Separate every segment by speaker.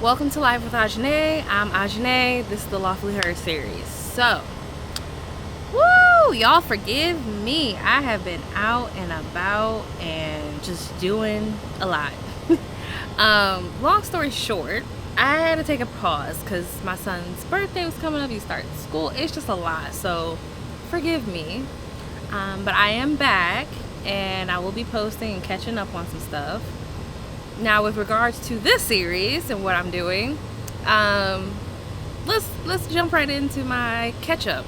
Speaker 1: Welcome to Life with Ajane. I'm Ajane. This is the Lawfully Heard series. So, woo! Y'all forgive me. I have been out and about and just doing a lot. Long story short, I had to take a pause because my son's birthday was coming up. He started school. It's just a lot. So, forgive me. But I am back and I will be posting and catching up on some stuff. Now, with regards to this series and what I'm doing, let's jump right into my catch-up.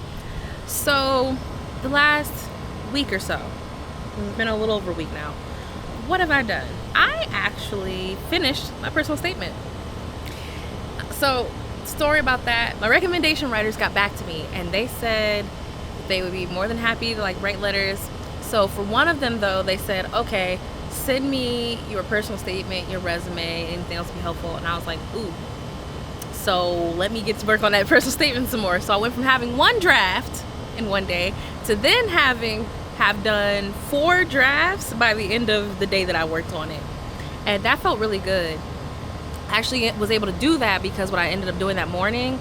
Speaker 1: So, the last week or so, it's been a little over a week now, what have I done? I actually finished my personal statement. So, story about that, my recommendation writers got back to me, and they said they would be more than happy to write letters. So, for one of them, though, they said, okay, send me your personal statement, your resume, anything else would be helpful. And I was like, ooh. So let me get to work on that personal statement some more. So I went from having one draft in one day to then have done 4 drafts by the end of the day that I worked on it. And that felt really good. I actually was able to do that because what I ended up doing that morning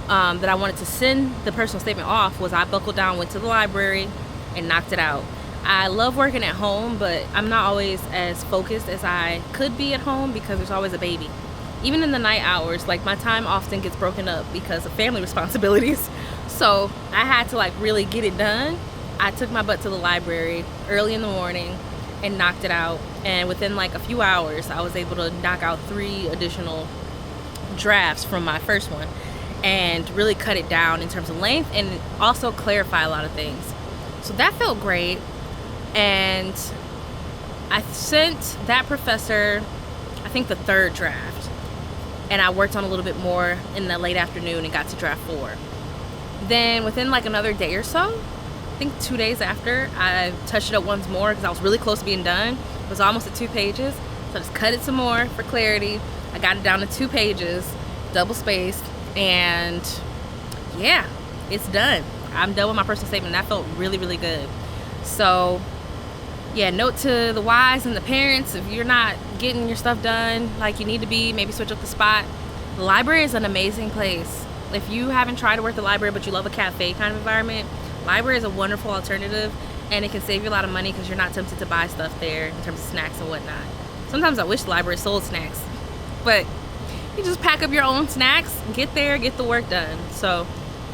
Speaker 1: that I wanted to send the personal statement off was I buckled down, went to the library, and knocked it out. I love working at home, but I'm not always as focused as I could be at home because there's always a baby. Even in the night hours, my time often gets broken up because of family responsibilities. So I had to really get it done. I took my butt to the library early in the morning and knocked it out. And within a few hours, I was able to knock out 3 additional drafts from my first one and really cut it down in terms of length and also clarify a lot of things. So that felt great. And I sent that professor, I think, the 3rd draft. And I worked on a little bit more in the late afternoon and got to draft 4. Then within another day or so, I think 2 days after, I touched it up once more because I was really close to being done. It was almost at 2 pages. So I just cut it some more for clarity. I got it down to 2 pages, double spaced. And yeah, it's done. I'm done with my personal statement. That felt really, really good. So yeah, note to the wives and the parents, if you're not getting your stuff done like you need to be, maybe switch up the spot. The library is an amazing place. If you haven't tried to work at the library but you love a cafe kind of environment, library is a wonderful alternative, and it can save you a lot of money because you're not tempted to buy stuff there in terms of snacks and whatnot. Sometimes I wish the library sold snacks, but you just pack up your own snacks, get there, get the work done. So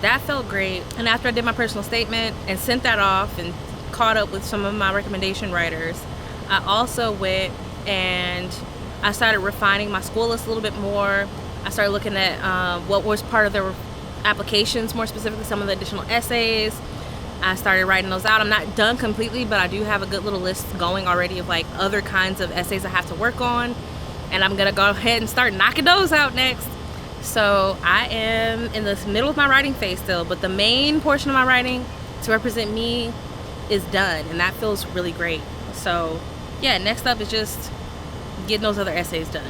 Speaker 1: that felt great. And after I did my personal statement and sent that off and caught up with some of my recommendation writers, I also went and I started refining my school list a little bit more. I started looking at what was part of their applications, more specifically some of the additional essays. I started writing those out. I'm not done completely, but I do have a good little list going already of other kinds of essays I have to work on, and I'm gonna go ahead and start knocking those out next. So I am in the middle of my writing phase still, but the main portion of my writing to represent me is done, and that feels really great. So yeah, next up is just getting those other essays done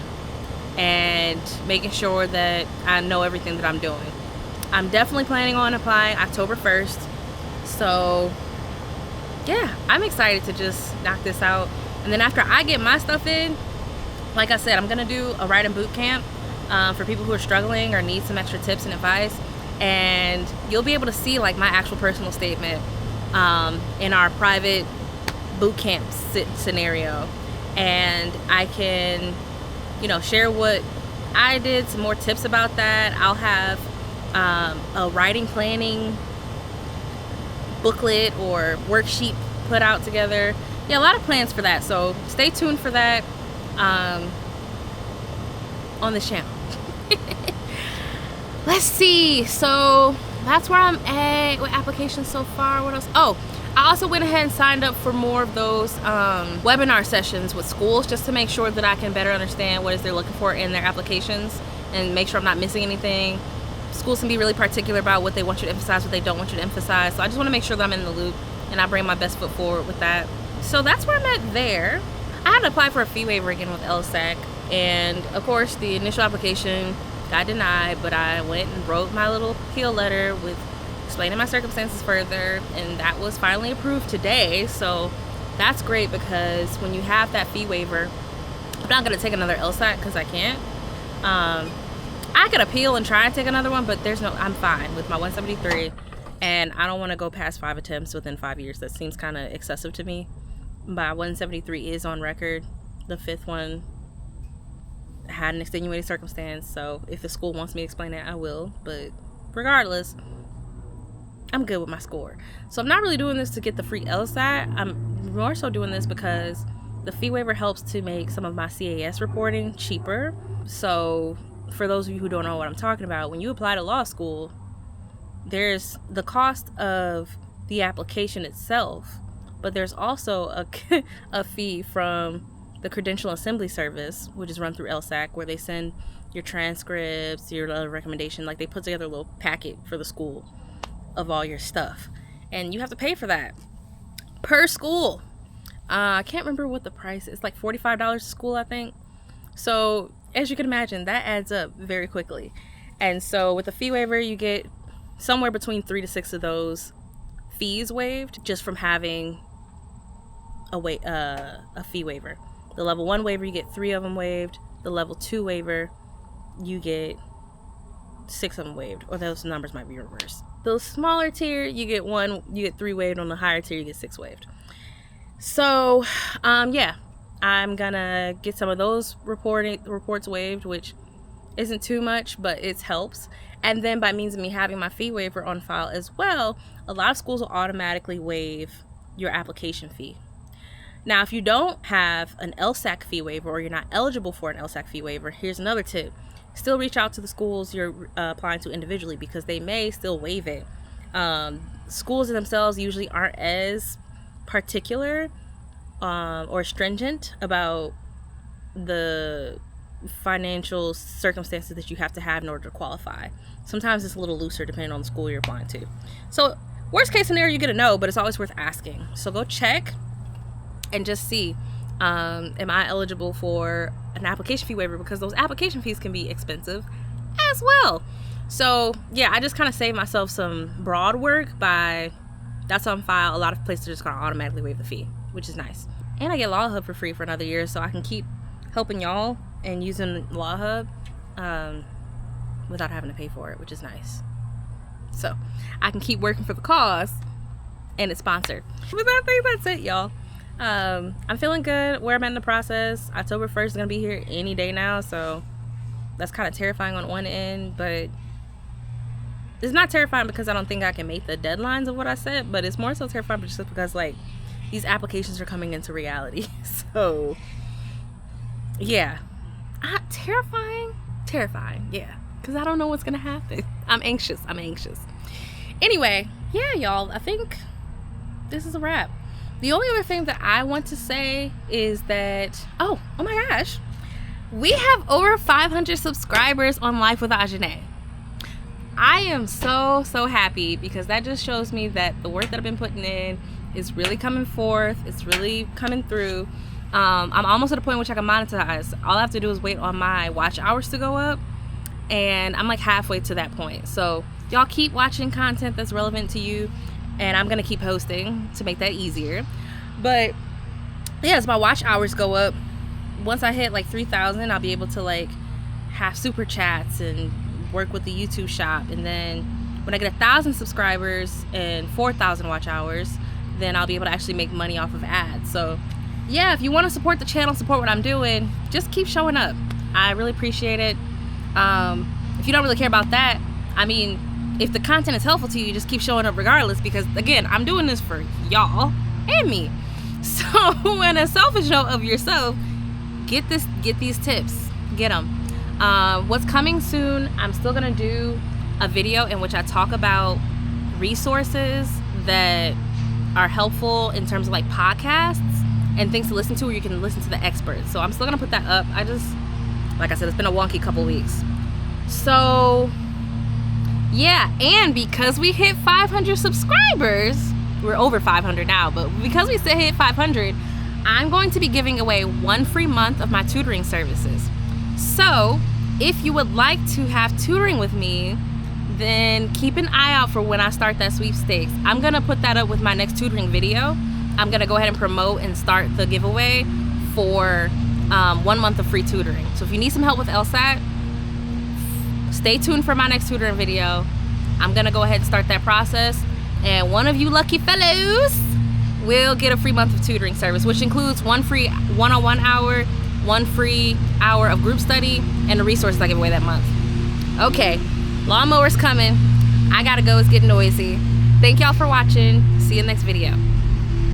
Speaker 1: and making sure that I know everything that I'm doing. I'm definitely planning on applying October 1st. So yeah, I'm excited to just knock this out. And then after I get my stuff in, like I said, I'm gonna do a writing boot camp for people who are struggling or need some extra tips and advice. And you'll be able to see my actual personal statement in our private boot camp scenario, and I can share what I did, some more tips about that. I'll have a writing planning booklet or worksheet put out together. Yeah, a lot of plans for that, so stay tuned for that on this channel. Let's see, so that's where I'm at with applications so far. What else? Oh, I also went ahead and signed up for more of those webinar sessions with schools just to make sure that I can better understand what it is they're looking for in their applications and make sure I'm not missing anything. Schools can be really particular about what they want you to emphasize, what they don't want you to emphasize. So I just want to make sure that I'm in the loop and I bring my best foot forward with that. So that's where I'm at there. I had to apply for a fee waiver again with LSAC, and of course the initial application got denied, but I went and wrote my little appeal letter with explaining my circumstances further, and that was finally approved today. So that's great because when you have that fee waiver, I'm not going to take another LSAT because I can't, I could appeal and try and take another one, but I'm fine with my 173, and I don't want to go past 5 attempts within 5 years. That seems kind of excessive to me. My 173 is on record. The 5th one had an extenuating circumstance, so if the school wants me to explain that, I will, but regardless, I'm good with my score. So I'm not really doing this to get the free LSAT. I'm more so doing this because the fee waiver helps to make some of my CAS reporting cheaper. So for those of you who don't know what I'm talking about, when you apply to law school, there's the cost of the application itself, but there's also a fee from the Credential Assembly Service, which is run through LSAC, where they send your transcripts, your letter of recommendation, like they put together a little packet for the school of all your stuff, and you have to pay for that per school. I can't remember what the price is. It's like $45 a school, I think. So as you can imagine, that adds up very quickly. And so with the fee waiver, you get somewhere between 3 to 6 of those fees waived just from having a fee waiver. The level 1 waiver, you get 3 of them waived. The level 2 waiver, you get 6 of them waived, or those numbers might be reversed. The smaller tier, you get 3 waived. On the higher tier, you get 6 waived. So yeah, I'm gonna get some of those reports waived, which isn't too much, but it helps. And then by means of me having my fee waiver on file as well, a lot of schools will automatically waive your application fee. Now, if you don't have an LSAC fee waiver, or you're not eligible for an LSAC fee waiver, here's another tip. Still reach out to the schools you're applying to individually, because they may still waive it. Schools themselves usually aren't as particular or stringent about the financial circumstances that you have to have in order to qualify. Sometimes it's a little looser depending on the school you're applying to. So worst case scenario, you get a no, but it's always worth asking. So go check and just see, am I eligible for an application fee waiver, because those application fees can be expensive as well. So yeah, I just kind of saved myself some broad work by that's on file. A lot of places are just gonna automatically waive the fee, which is nice. And I get Law Hub for free for another year, so I can keep helping y'all and using Law Hub without having to pay for it, which is nice. So I can keep working for the cause, and it's sponsored. But I think that's it, y'all. I'm feeling good where I'm at in the process. October 1st is gonna be here any day now, so that's kind of terrifying on one end, but it's not terrifying because I don't think I can make the deadlines of what I said, but it's more so terrifying just because like these applications are coming into reality. So yeah, terrifying, yeah, because I don't know what's gonna happen. I'm anxious. Anyway, yeah, y'all, I think this is a wrap. The only other thing that I want to say is that, oh my gosh, we have over 500 subscribers on Life with Ajane. I am so happy, because that just shows me that the work that I've been putting in is really coming forth. It's really coming through. I'm almost at a point in which I can monetize. All I have to do is wait on my watch hours to go up, and I'm like halfway to that point. So y'all keep watching content that's relevant to you, and I'm gonna keep posting to make that easier. But yeah, as my watch hours go up, once I hit like 3,000, I'll be able to like have super chats and work with the YouTube shop. And then when I get 1,000 subscribers and 4,000 watch hours, then I'll be able to actually make money off of ads. So yeah, if you want to support the channel, support what I'm doing, just keep showing up. I really appreciate it. If you don't really care about that, I mean, if the content is helpful to you, just keep showing up regardless, because again, I'm doing this for y'all and me. So in a selfish note of yourself, get these tips, get them. What's coming soon, I'm still gonna do a video in which I talk about resources that are helpful in terms of like podcasts and things to listen to where you can listen to the experts. So I'm still gonna put that up. Like I said, it's been a wonky couple weeks. So yeah, and because we hit 500 subscribers, we're over 500 now, but because we still hit 500, I'm going to be giving away 1 free month of my tutoring services. So if you would like to have tutoring with me, then keep an eye out for when I start that sweepstakes. I'm gonna put that up with my next tutoring video. I'm gonna go ahead and promote and start the giveaway for 1 month of free tutoring. So if you need some help with LSAT, Stay tuned for my next tutoring video. I'm gonna go ahead and start that process, and one of you lucky fellows will get a free month of tutoring service, which includes 1 free one-on-one hour, 1 free hour of group study, and the resources I give away that month. Okay, lawnmower's coming. I gotta go, it's getting noisy. Thank y'all for watching. See you in the next video.